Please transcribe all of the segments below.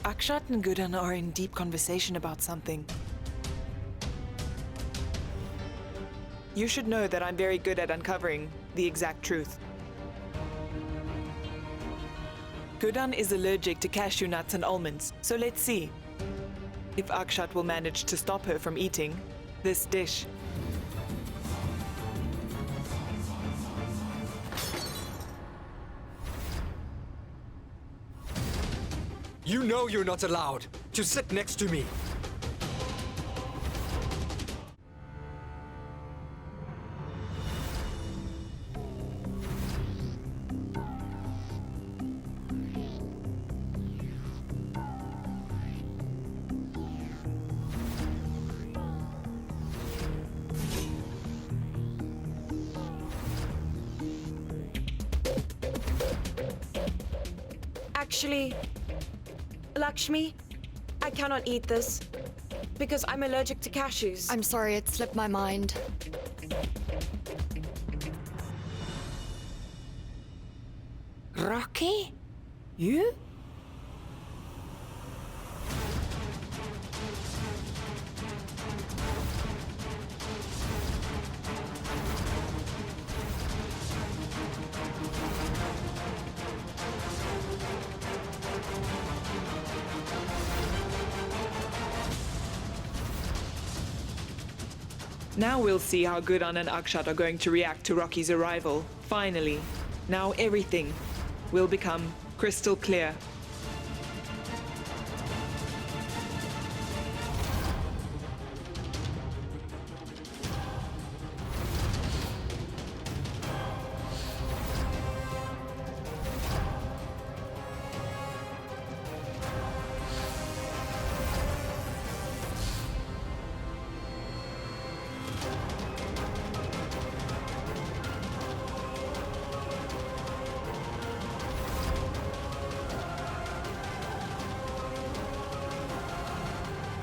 Akshat and Guddan are in deep conversation about something. You should know that I'm very good at uncovering the exact truth. Guddan is allergic to cashew nuts and almonds, so let's see if Akshat will manage to stop her from eating this dish. You know you're not allowed to sit next to me. Actually, Lakshmi, I cannot eat this because I'm allergic to cashews. I'm sorry, it slipped my mind. Rocky? You? Now we'll see how Guddan and Akshat are going to react to Rocky's arrival. Finally, now everything will become crystal clear.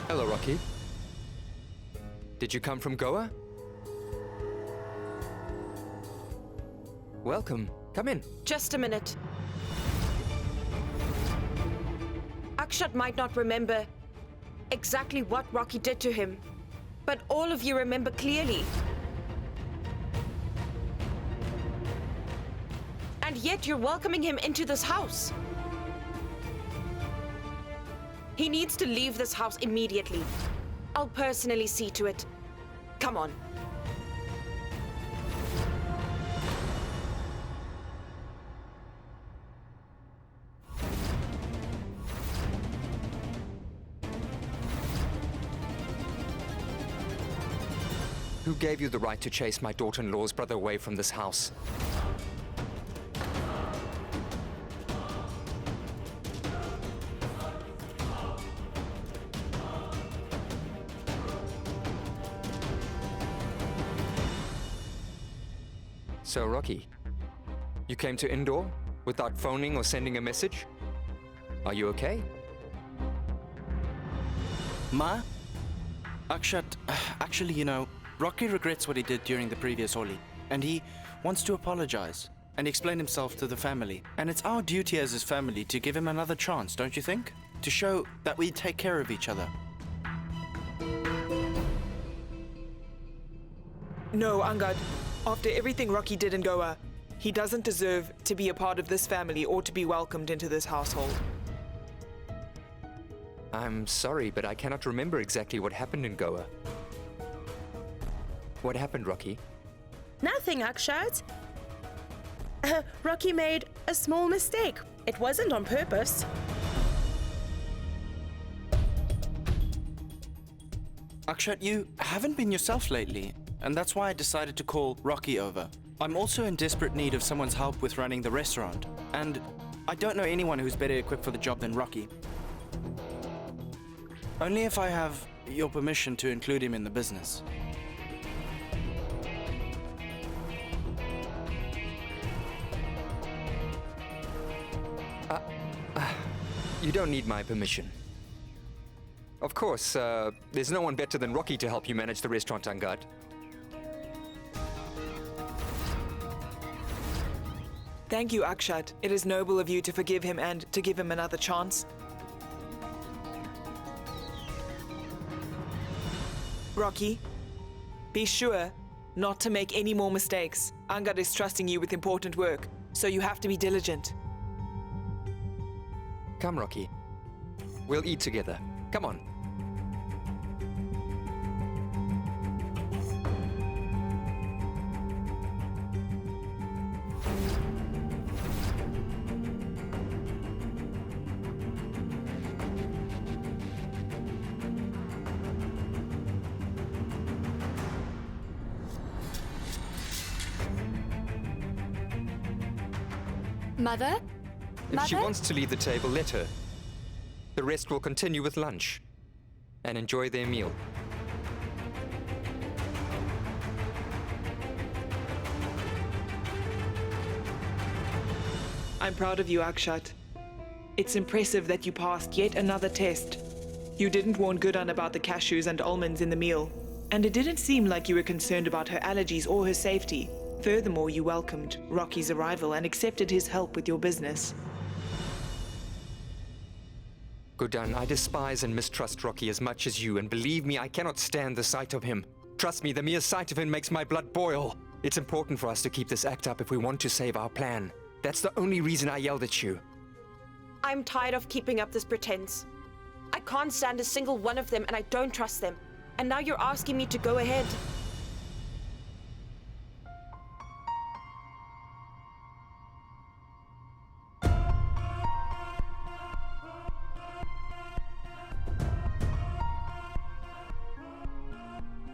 Hello, Rocky. Did you come from Goa? Welcome. Come in. Just a minute. Akshat might not remember exactly what Rocky did to him, but all of you remember clearly. And yet you're welcoming him into this house. He needs to leave this house immediately. I'll personally see to it. Come on. Who gave you the right to chase my daughter-in-law's brother away from this house? So, Rocky, you came to Indore without phoning or sending a message? Are you okay? Ma? Akshat, actually, Rocky regrets what he did during the previous Holi, and he wants to apologize and explain himself to the family. And it's our duty as his family to give him another chance, don't you think? To show that we take care of each other. No, Angad. After everything Rocky did in Goa, he doesn't deserve to be a part of this family or to be welcomed into this household. I'm sorry, but I cannot remember exactly what happened in Goa. What happened, Rocky? Nothing, Akshat. Rocky made a small mistake. It wasn't on purpose. Akshat, you haven't been yourself lately, and that's why I decided to call Rocky over. I'm also in desperate need of someone's help with running the restaurant, and I don't know anyone who's better equipped for the job than Rocky. Only if I have your permission to include him in the business. You don't need my permission. Of course, there's no one better than Rocky to help you manage the restaurant, Angad. Thank you, Akshat. It is noble of you to forgive him and to give him another chance. Rocky, be sure not to make any more mistakes. Angad is trusting you with important work, so you have to be diligent. Come, Rocky. We'll eat together. Come on. Mother? If she Mother? wants to leave the table, let her. The rest will continue with lunch and enjoy their meal. I'm proud of you, Akshat. It's impressive that you passed yet another test. You didn't warn Guddan about the cashews and almonds in the meal, and it didn't seem like you were concerned about her allergies or her safety. Furthermore, you welcomed Rocky's arrival and accepted his help with your business. Guddan, I despise and mistrust Rocky as much as you, and believe me, I cannot stand the sight of him. Trust me, the mere sight of him makes my blood boil. It's important for us to keep this act up if we want to save our plan. That's the only reason I yelled at you. I'm tired of keeping up this pretense. I can't stand a single one of them and I don't trust them. And now you're asking me to go ahead.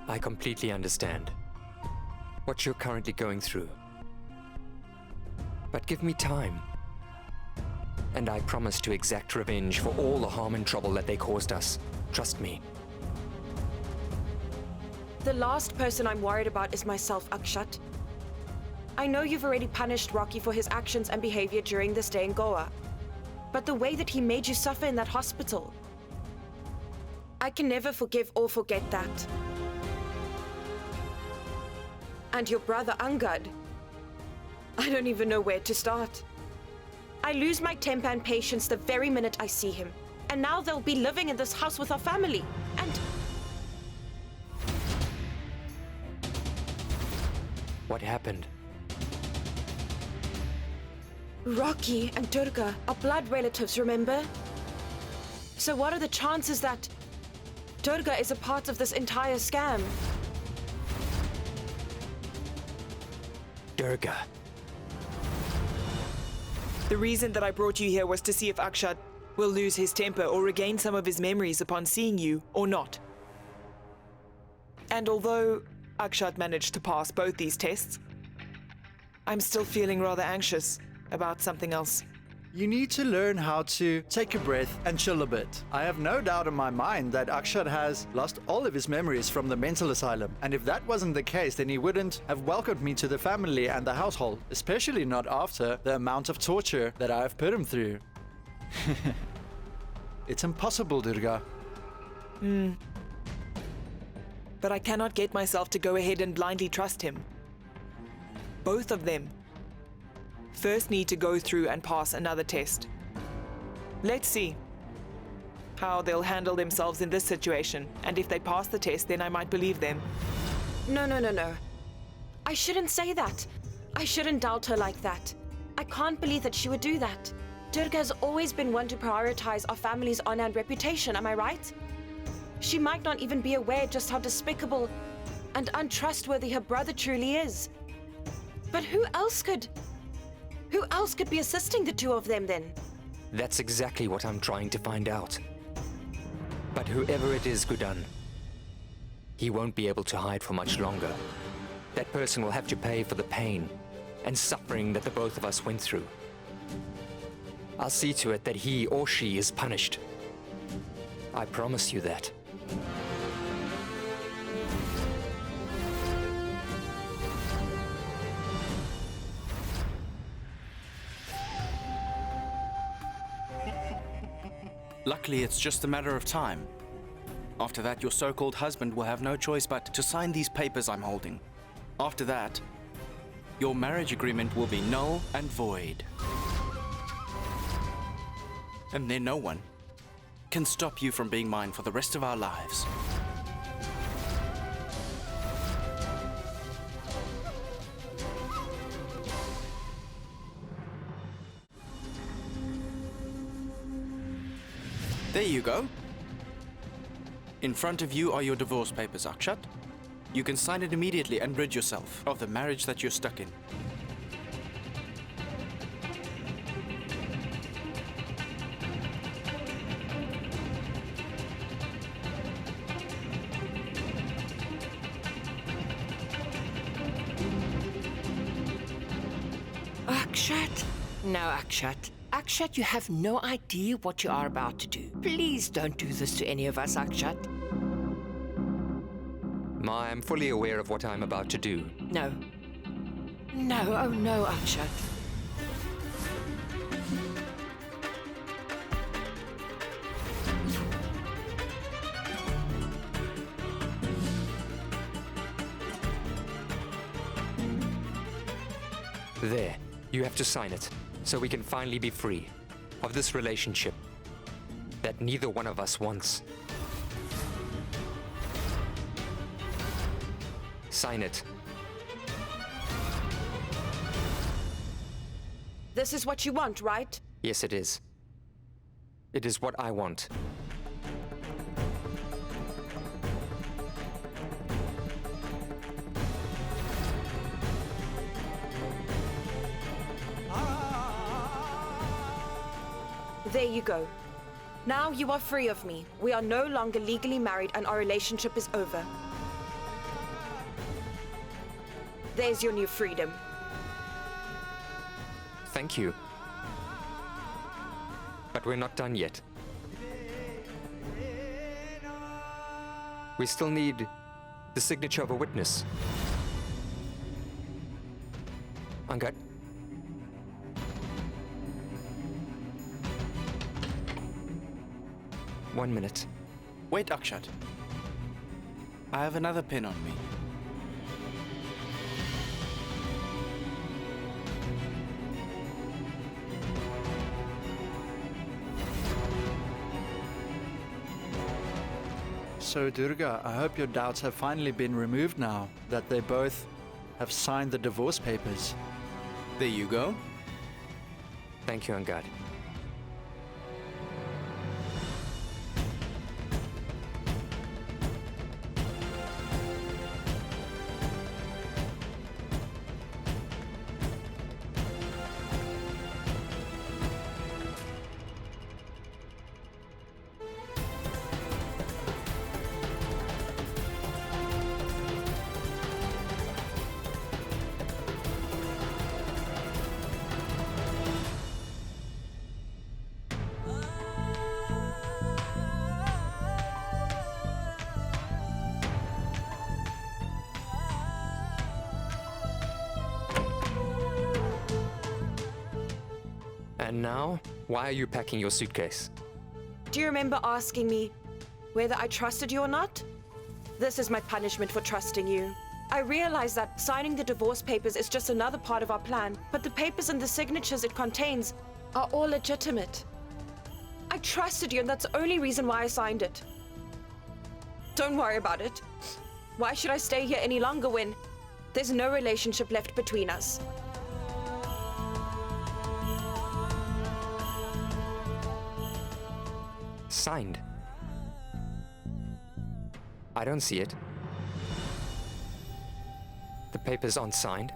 I completely understand what you're currently going through. But give me time, and I promise to exact revenge for all the harm and trouble that they caused us. Trust me. The last person I'm worried about is myself, Akshat. I know you've already punished Rocky for his actions and behavior during this day in Goa. But the way that he made you suffer in that hospital, I can never forgive or forget that. And your brother Angad, I don't even know where to start. I lose my temper and patience the very minute I see him. And now they'll be living in this house with our family. And What happened? Rocky and Durga are blood relatives, remember? So what are the chances that Durga is a part of this entire scam? Durga. The reason that I brought you here was to see if Akshat will lose his temper or regain some of his memories upon seeing you, or not. And although Akshat managed to pass both these tests, I'm still feeling rather anxious about something else. You need to learn how to take a breath and chill a bit. I have no doubt in my mind that Akshat has lost all of his memories from the mental asylum. And if that wasn't the case, then he wouldn't have welcomed me to the family and the household, especially not after the amount of torture that I have put him through. It's impossible, Durga. But I cannot get myself to go ahead and blindly trust him. Both of them first need to go through and pass another test. Let's see how they'll handle themselves in this situation, and if they pass the test, then I might believe them. No. I shouldn't say that. I shouldn't doubt her like that. I can't believe that she would do that. Durga has always been one to prioritize our family's honor and reputation, am I right? She might not even be aware just how despicable and untrustworthy her brother truly is. But who else could be assisting the two of them then? That's exactly what I'm trying to find out. But whoever it is, Guddan, he won't be able to hide for much longer. That person will have to pay for the pain and suffering that the both of us went through. I'll see to it that he or she is punished. I promise you that. Luckily, it's just a matter of time. After that, your so-called husband will have no choice but to sign these papers I'm holding. After that, your marriage agreement will be null and void. And then no one can stop you from being mine for the rest of our lives. There you go. In front of you are your divorce papers, Akshat. You can sign it immediately and rid yourself of the marriage that you're stuck in. Akshat? No, Akshat. Akshat, you have no idea what you are about to do. Please don't do this to any of us, Akshat. Ma, I'm fully aware of what I'm about to do. No. No, oh no, Akshat. There. You have to sign it, so we can finally be free of this relationship that neither one of us wants. Sign it. This is what you want, right? Yes, it is. It is what I want. There you go. Now you are free of me. We are no longer legally married and our relationship is over. There's your new freedom. Thank you. But we're not done yet. We still need the signature of a witness. Angad. One minute. Wait, Akshat. I have another pin on me. So, Durga, I hope your doubts have finally been removed now that they both have signed the divorce papers. There you go. Thank you, Angad. And now, why are you packing your suitcase? Do you remember asking me whether I trusted you or not? This is my punishment for trusting you. I realize that signing the divorce papers is just another part of our plan, but the papers and the signatures it contains are all legitimate. I trusted you, and that's the only reason why I signed it. Don't worry about it. Why should I stay here any longer when there's no relationship left between us? Signed. I don't see it. The papers aren't signed.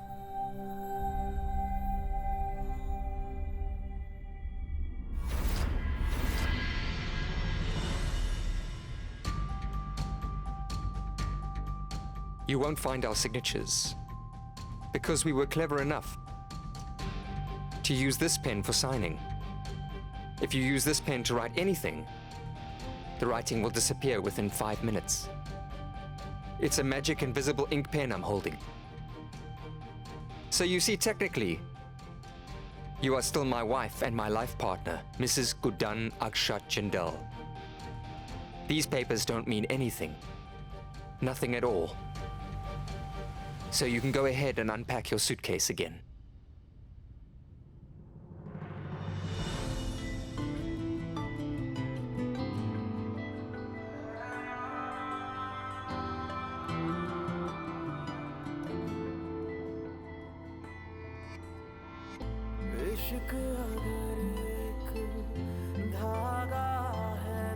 You won't find our signatures because we were clever enough to use this pen for signing. If you use this pen to write anything, the writing will disappear within 5 minutes. It's a magic invisible ink pen I'm holding. So you see, technically, you are still my wife and my life partner, Mrs. Guddan Akshat Jindal. These papers don't mean anything. Nothing at all. So you can go ahead and unpack your suitcase again. इश्क अगर एक धागा है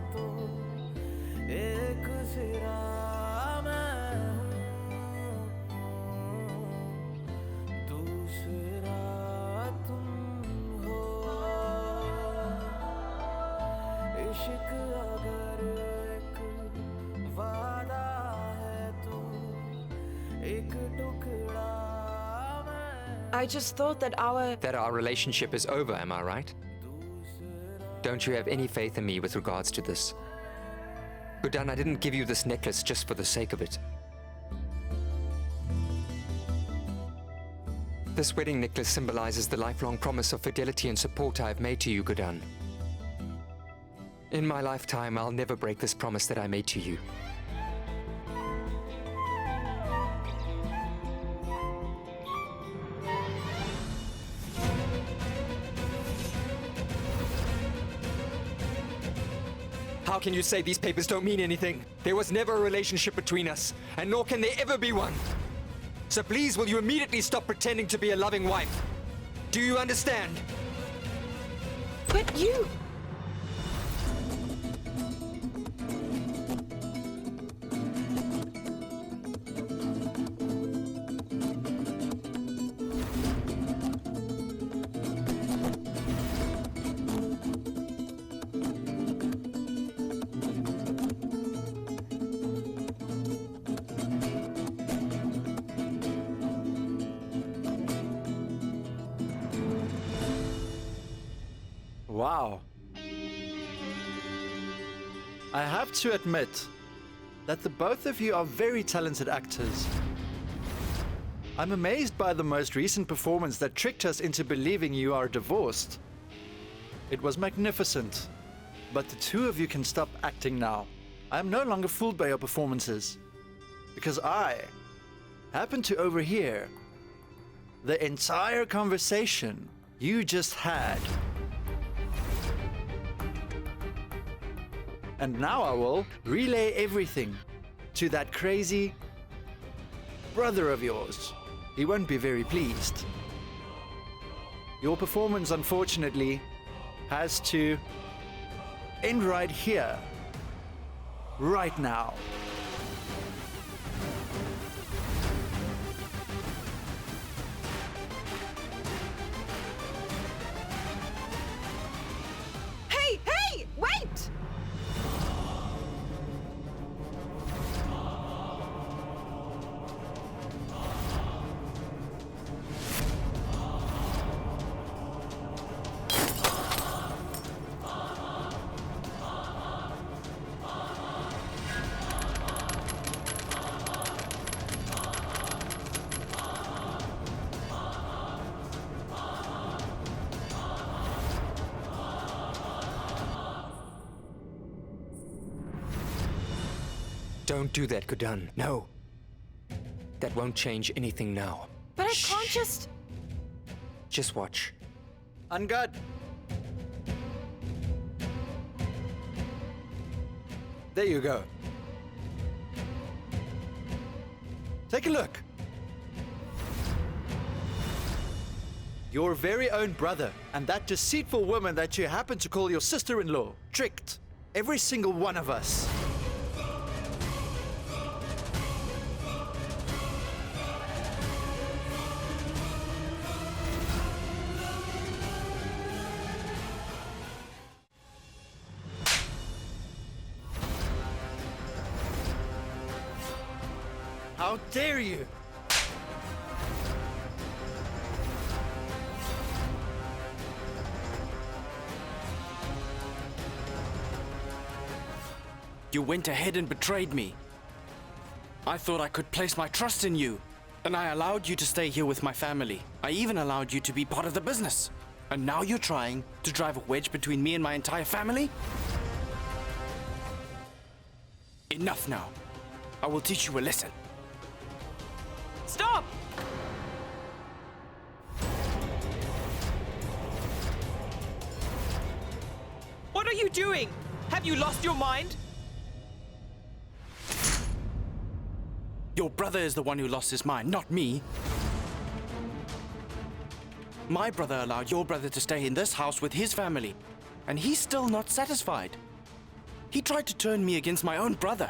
I just thought that our... That our relationship is over, am I right? Don't you have any faith in me with regards to this? Guddan, I didn't give you this necklace just for the sake of it. This wedding necklace symbolizes the lifelong promise of fidelity and support I have made to you, Guddan. In my lifetime, I'll never break this promise that I made to you. How can you say these papers don't mean anything? There was never a relationship between us, and nor can there ever be one. So please, will you immediately stop pretending to be a loving wife? Do you understand? But you... Wow. I have to admit that the both of you are very talented actors. I'm amazed by the most recent performance that tricked us into believing you are divorced. It was magnificent, but the two of you can stop acting now. I am no longer fooled by your performances, because I happen to overhear the entire conversation you just had. And now I will relay everything to that crazy brother of yours. He won't be very pleased. Your performance, unfortunately, has to end right here, right now. Hey, hey, wait! Don't do that, Guddan. No. That won't change anything now. But I can't just... Just watch. Angad! There you go. Take a look. Your very own brother and that deceitful woman that you happen to call your sister-in-law tricked every single one of us. How dare you! You went ahead and betrayed me. I thought I could place my trust in you, and I allowed you to stay here with my family. I even allowed you to be part of the business. And now you're trying to drive a wedge between me and my entire family? Enough now. I will teach you a lesson. Stop! What are you doing? Have you lost your mind? Your brother is the one who lost his mind, not me. My brother allowed your brother to stay in this house with his family, and he's still not satisfied. He tried to turn me against my own brother.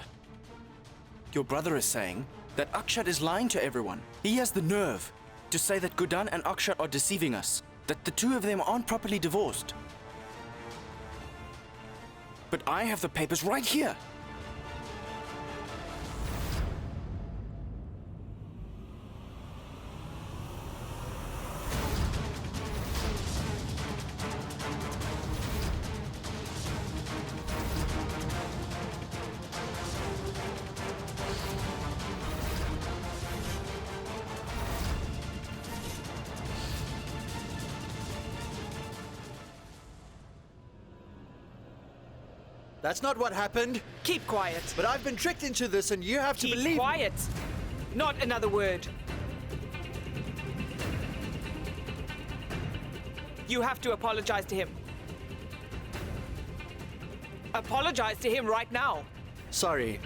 Your brother is saying that Akshat is lying to everyone. He has the nerve to say that Guddan and Akshat are deceiving us, that the two of them aren't properly divorced. But I have the papers right here. That's not what happened. Keep quiet. But I've been tricked into this and you have to Keep believe... quiet. Not another word. You have to apologize to him. Apologize to him right now. Sorry.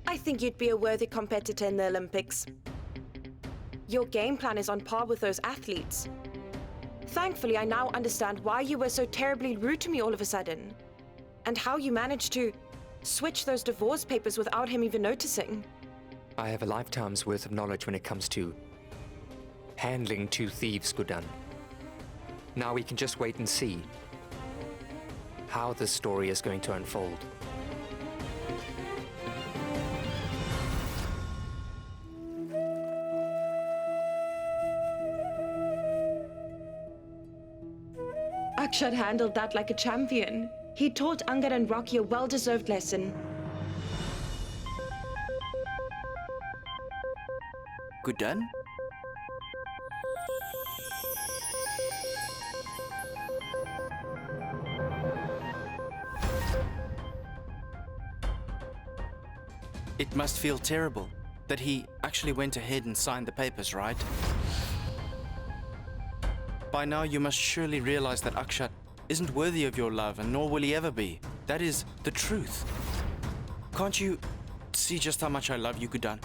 I think you'd be a worthy competitor in the Olympics. Your game plan is on par with those athletes. Thankfully, I now understand why you were so terribly rude to me all of a sudden, and how you managed to switch those divorce papers without him even noticing. I have a lifetime's worth of knowledge when it comes to handling two thieves, Guddan. Now we can just wait and see how this story is going to unfold. Angad handled that like a champion. He taught Angad and Rocky a well-deserved lesson. Guddan? It must feel terrible that he actually went ahead and signed the papers, right? By now, you must surely realize that Angad isn't worthy of your love, and nor will he ever be. That is the truth. Can't you see just how much I love you, Guddan?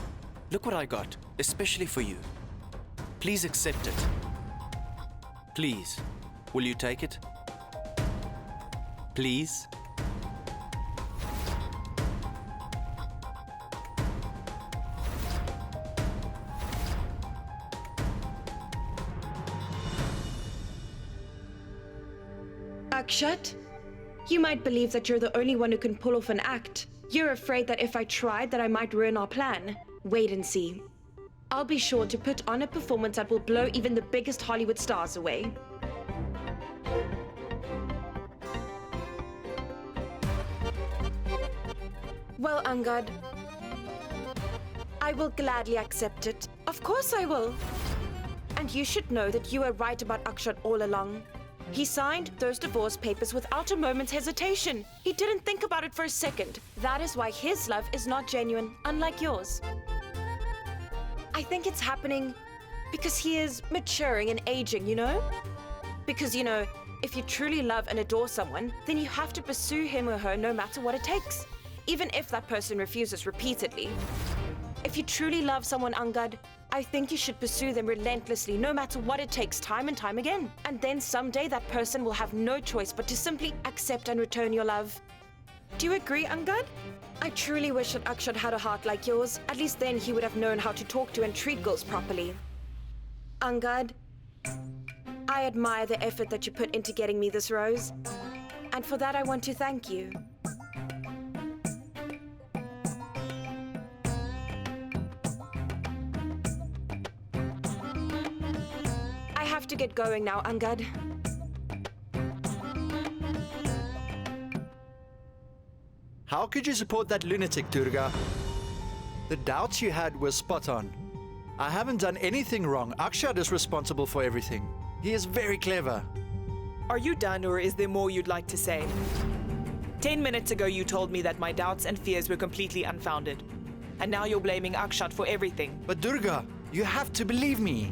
Look what I got, especially for you. Please accept it. Please. Will you take it? Please? Angad, you might believe that you're the only one who can pull off an act. You're afraid that if I tried that I might ruin our plan. Wait and see. I'll be sure to put on a performance that will blow even the biggest Hollywood stars away. Well, Angad, I will gladly accept it. Of course I will. And you should know that you were right about Angad all along. He signed those divorce papers without a moment's hesitation. He didn't think about it for a second. That is why his love is not genuine, unlike yours. I think it's happening because he is maturing and aging, you know? Because, you know, if you truly love and adore someone, then you have to pursue him or her no matter what it takes, even if that person refuses repeatedly. If you truly love someone, Angad, I think you should pursue them relentlessly, no matter what it takes, time and time again. And then someday that person will have no choice but to simply accept and return your love. Do you agree, Angad? I truly wish that Angad had a heart like yours. At least then he would have known how to talk to and treat girls properly. Angad, I admire the effort that you put into getting me this rose. And for that, I want to thank you. I have to get going now, Angad. How could you support that lunatic, Durga? The doubts you had were spot on. I haven't done anything wrong. Angad is responsible for everything. He is very clever. Are you done, or is there more you'd like to say? 10 minutes ago, you told me that my doubts and fears were completely unfounded. And now you're blaming Angad for everything. But Durga, you have to believe me.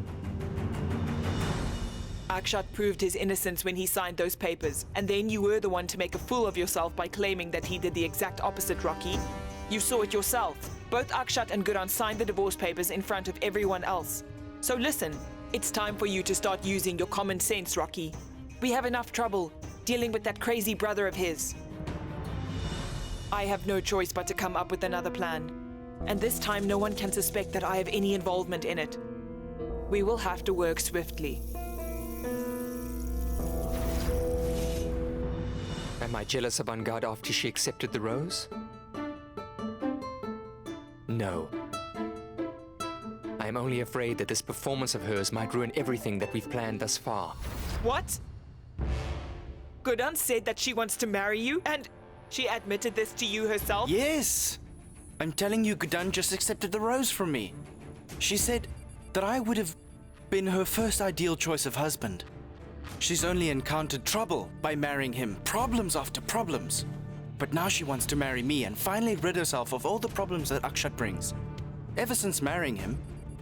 Angad proved his innocence when he signed those papers, and then you were the one to make a fool of yourself by claiming that he did the exact opposite, Rocky. You saw it yourself. Both Angad and Guddan signed the divorce papers in front of everyone else. So listen, it's time for you to start using your common sense, Rocky. We have enough trouble dealing with that crazy brother of his. I have no choice but to come up with another plan. And this time no one can suspect that I have any involvement in it. We will have to work swiftly. Am I jealous of Angad after she accepted the rose? No. I am only afraid that this performance of hers might ruin everything that we've planned thus far. What? Guddan said that she wants to marry you, and she admitted this to you herself? Yes! I'm telling you, Guddan just accepted the rose from me. She said that I would have been her first ideal choice of husband. She's only encountered trouble by marrying him, problems after problems. But now she wants to marry me and finally rid herself of all the problems that Akshat brings. Ever since marrying him,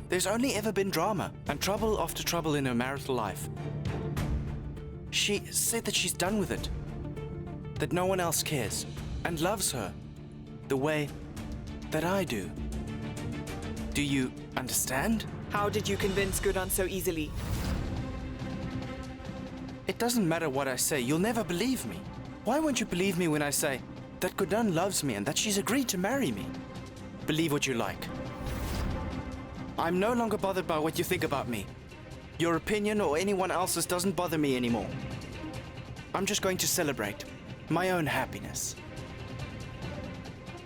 there's only ever been drama and trouble after trouble in her marital life. She said that she's done with it, that no one else cares and loves her the way that I do. Do you understand? How did you convince Guddan so easily? It doesn't matter what I say, you'll never believe me. Why won't you believe me when I say that Guddan loves me and that she's agreed to marry me? Believe what you like. I'm no longer bothered by what you think about me. Your opinion or anyone else's doesn't bother me anymore. I'm just going to celebrate my own happiness.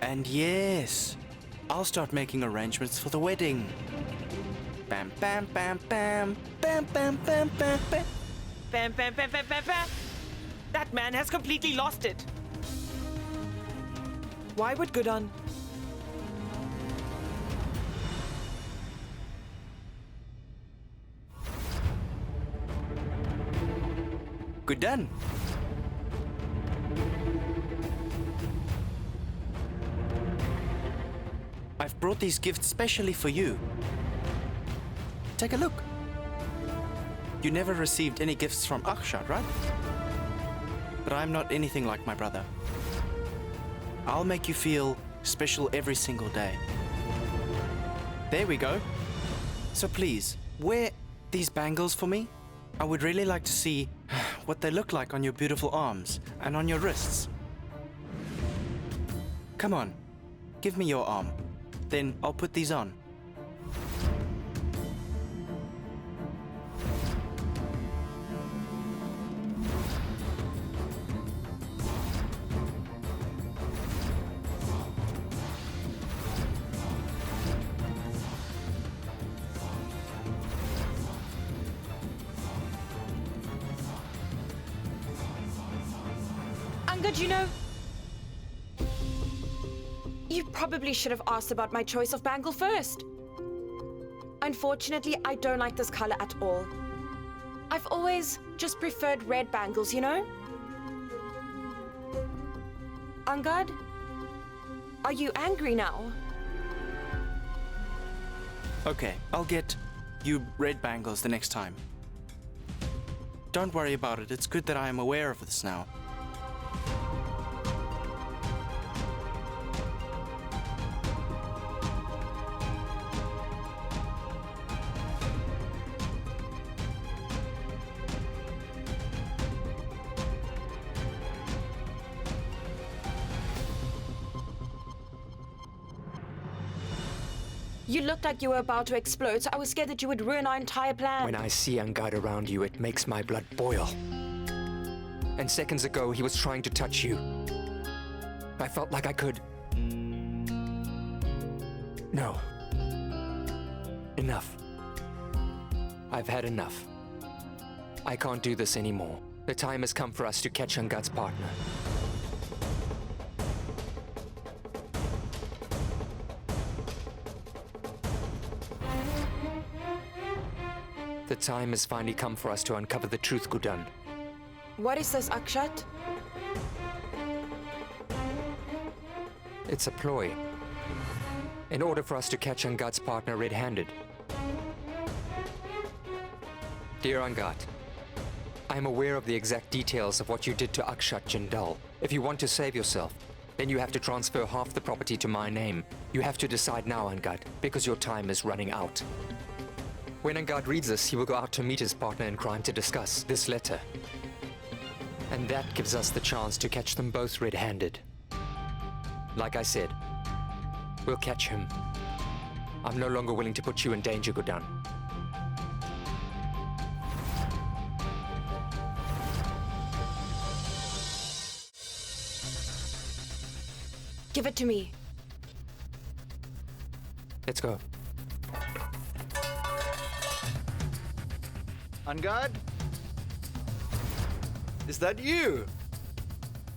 And yes, I'll start making arrangements for the wedding. Bam, bam, bam, bam, bam, bam, bam, bam, bam. Bam, bam, bam, bam, bam, bam. That man has completely lost it. Why would Guddan? Guddan. I've brought these gifts specially for you. Take a look. You never received any gifts from Akshat, right? But I'm not anything like my brother. I'll make you feel special every single day. There we go. So please, wear these bangles for me. I would really like to see what they look like on your beautiful arms and on your wrists. Come on, give me your arm. Then I'll put these on. Angad, you know, you probably should have asked about my choice of bangle first. Unfortunately, I don't like this color at all. I've always just preferred red bangles, you know? Angad, are you angry now? Okay, I'll get you red bangles the next time. Don't worry about it. It's good that I am aware of this now. You looked like you were about to explode, so I was scared that you would ruin our entire plan. When I see Angad around you, it makes my blood boil. And seconds ago, he was trying to touch you. I felt like I could... No. Enough. I've had enough. I can't do this anymore. The time has come for us to catch Angad's partner. The time has finally come for us to uncover the truth, Guddan. What is this, Akshat? It's a ploy. In order for us to catch Angad's partner red-handed. Dear Angad, I am aware of the exact details of what you did to Akshat Jindal. If you want to save yourself, then you have to transfer half the property to my name. You have to decide now, Angad, because your time is running out. When Angad reads this, he will go out to meet his partner in crime to discuss this letter. And that gives us the chance to catch them both red-handed. Like I said, we'll catch him. I'm no longer willing to put you in danger, Guddan. Give it to me. Let's go. Angad? Is that you?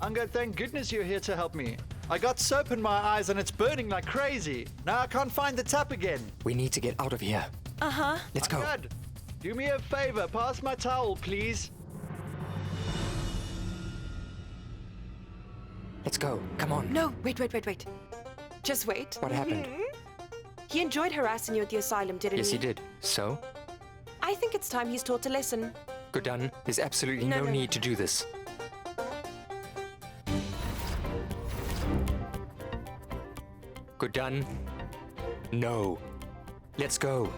Angad, thank goodness you're here to help me. I got soap in my eyes and it's burning like crazy. Now I can't find the tap again. We need to get out of here. Uh-huh. Let's go. Angad, do me a favor. Pass my towel, please. Let's go. Come on. No, wait. Just wait. What happened? He enjoyed harassing you at the asylum, didn't Yes, he? he did. So? I think it's time he's taught a lesson. Guddan, there's absolutely No, no no. need to do this. Guddan, no. Let's go.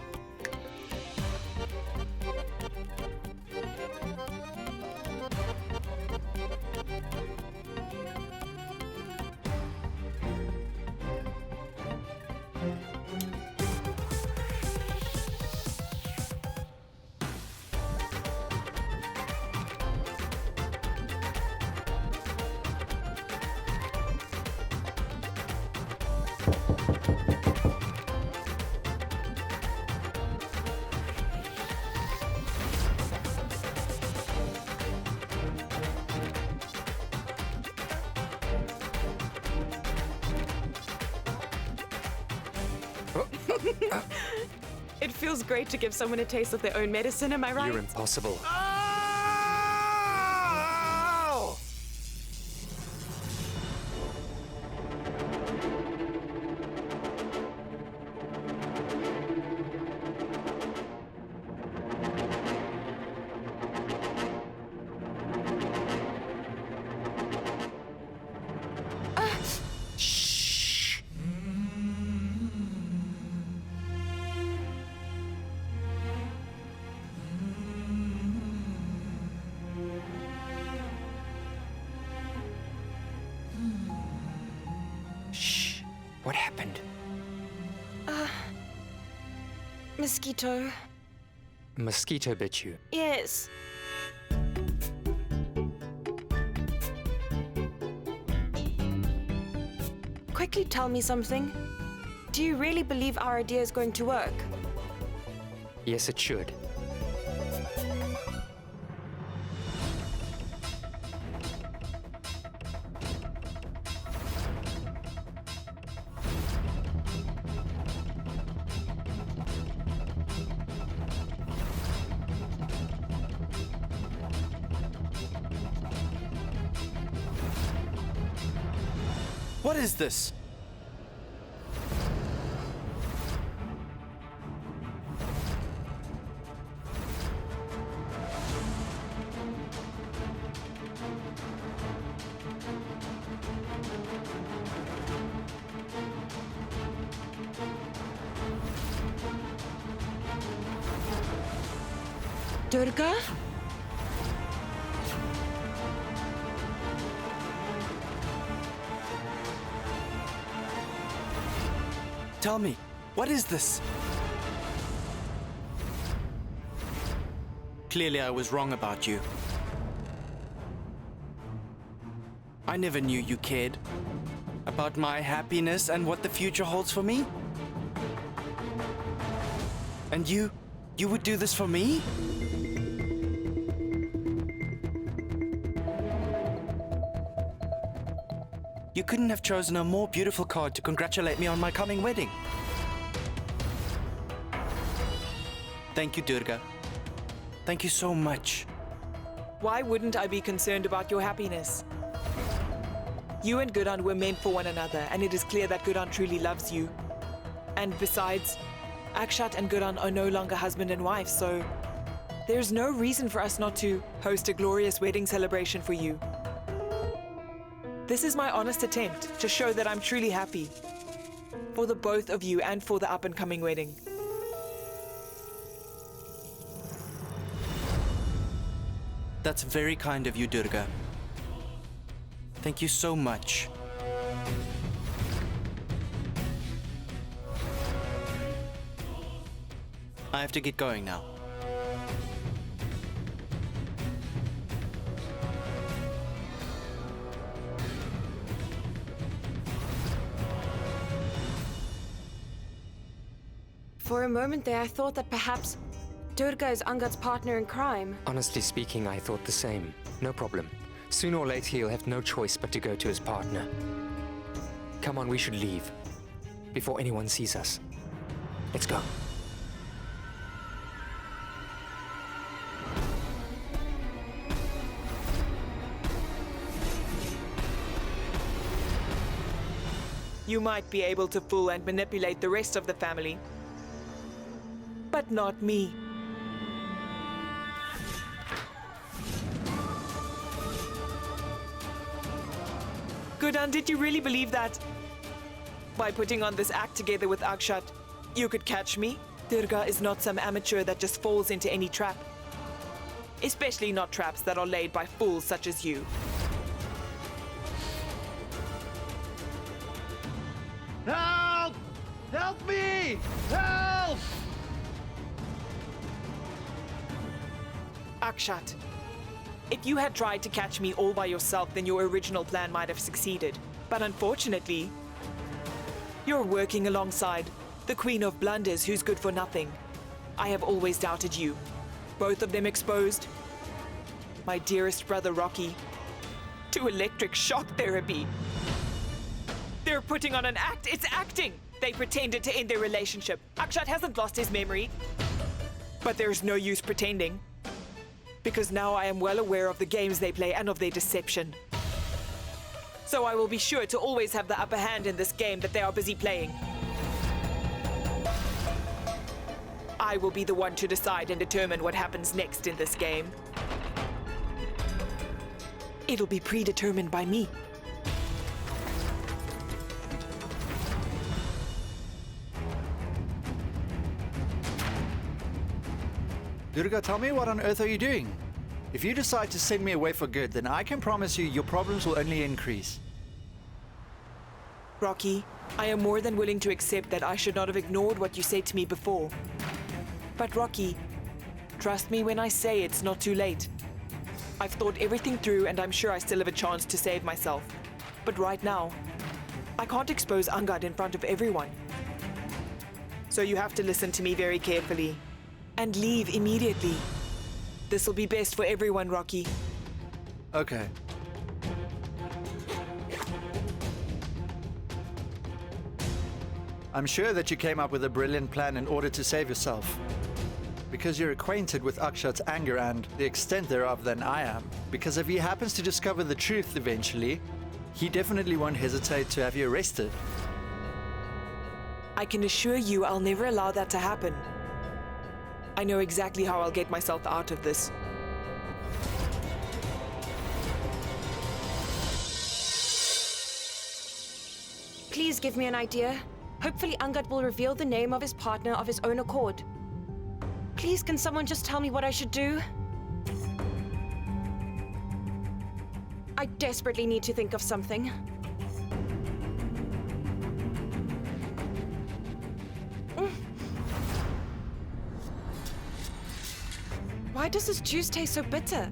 It feels great to give someone a taste of their own medicine, am I right? You're impossible. Ow! Shh. Shh. What happened? Mosquito. A mosquito bit you. Yes. Quickly tell me something. Do you really believe our idea is going to work? Yes, it should. What is this? Durga? Tell me, what is this? Clearly I was wrong about you. I never knew you cared about my happiness and what the future holds for me. And you would do this for me? You couldn't have chosen a more beautiful card to congratulate me on my coming wedding. Thank you, Durga. Thank you so much. Why wouldn't I be concerned about your happiness? You and Guddan were meant for one another, and it is clear that Guddan truly loves you. And besides, Akshat and Guddan are no longer husband and wife, so there's no reason for us not to host a glorious wedding celebration for you. This is my honest attempt to show that I'm truly happy for the both of you and for the up-and-coming wedding. That's very kind of you, Durga. Thank you so much. I have to get going now. For a moment there, I thought that perhaps Durga is Angad's partner in crime. Honestly speaking, I thought the same. No problem. Sooner or later, he'll have no choice but to go to his partner. Come on, we should leave. Before anyone sees us. Let's go. You might be able to fool and manipulate the rest of the family, but not me. Guddan, did you really believe that? By putting on this act together with Akshat, you could catch me? Durga is not some amateur that just falls into any trap. Especially not traps that are laid by fools such as you. Help! Help me! Help! Akshat, if you had tried to catch me all by yourself, then your original plan might have succeeded. But unfortunately, you're working alongside the Queen of Blunders, who's good for nothing. I have always doubted you. Both of them exposed. My dearest brother Rocky to electric shock therapy. They're putting on an act. It's acting. They pretended to end their relationship. Akshat hasn't lost his memory. But there's no use pretending. Because now I am well aware of the games they play and of their deception. So I will be sure to always have the upper hand in this game that they are busy playing. I will be the one to decide and determine what happens next in this game. It'll be predetermined by me. Durga, tell me, what on earth are you doing? If you decide to send me away for good, then I can promise you your problems will only increase. Rocky, I am more than willing to accept that I should not have ignored what you said to me before. But Rocky, trust me when I say it's not too late. I've thought everything through and I'm sure I still have a chance to save myself. But right now, I can't expose Angad in front of everyone. So you have to listen to me very carefully. And leave immediately. This'll be best for everyone, Rocky. Okay. I'm sure that you came up with a brilliant plan in order to save yourself. Because you're acquainted with Akshat's anger and the extent thereof than I am. Because if he happens to discover the truth eventually, he definitely won't hesitate to have you arrested. I can assure you I'll never allow that to happen. I know exactly how I'll get myself out of this. Please give me an idea. Hopefully Angad will reveal the name of his partner of his own accord. Please, can someone just tell me what I should do? I desperately need to think of something. Why does this juice taste so bitter?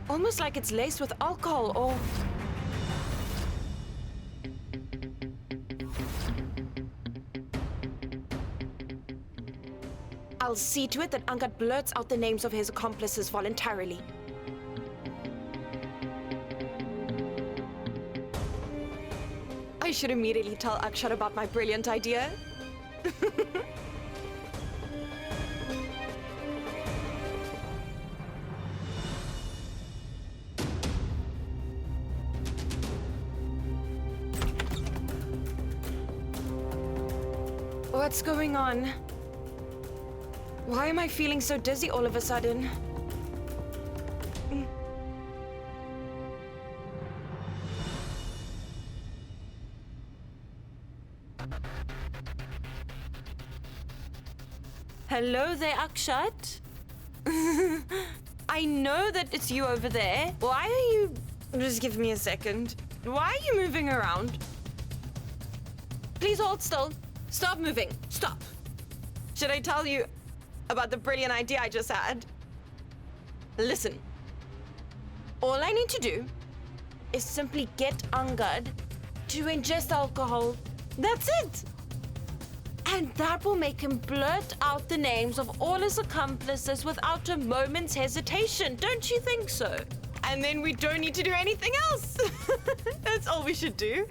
Almost like it's laced with alcohol or... I'll see to it that Angad blurts out the names of his accomplices voluntarily. I should immediately tell Akshat about my brilliant idea. What's going on? Why am I feeling so dizzy all of a sudden? Hello there, Akshat. I know that it's you over there. Why are you... Just give me a second. Why are you moving around? Please hold still. Stop moving. Stop. Should I tell you about the brilliant idea I just had? Listen. All I need to do is simply get Angad to ingest alcohol. That's it. And that will make him blurt out the names of all his accomplices without a moment's hesitation. Don't you think so? And then we don't need to do anything else. That's all we should do.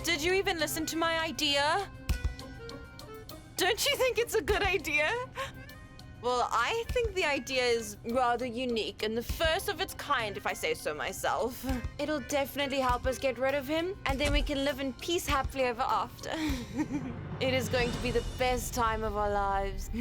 Did you even listen to my idea? Don't you think it's a good idea? Well, I think the idea is rather unique and the first of its kind, if I say so myself. It'll definitely help us get rid of him, and then we can live in peace happily ever after. It is going to be the best time of our lives.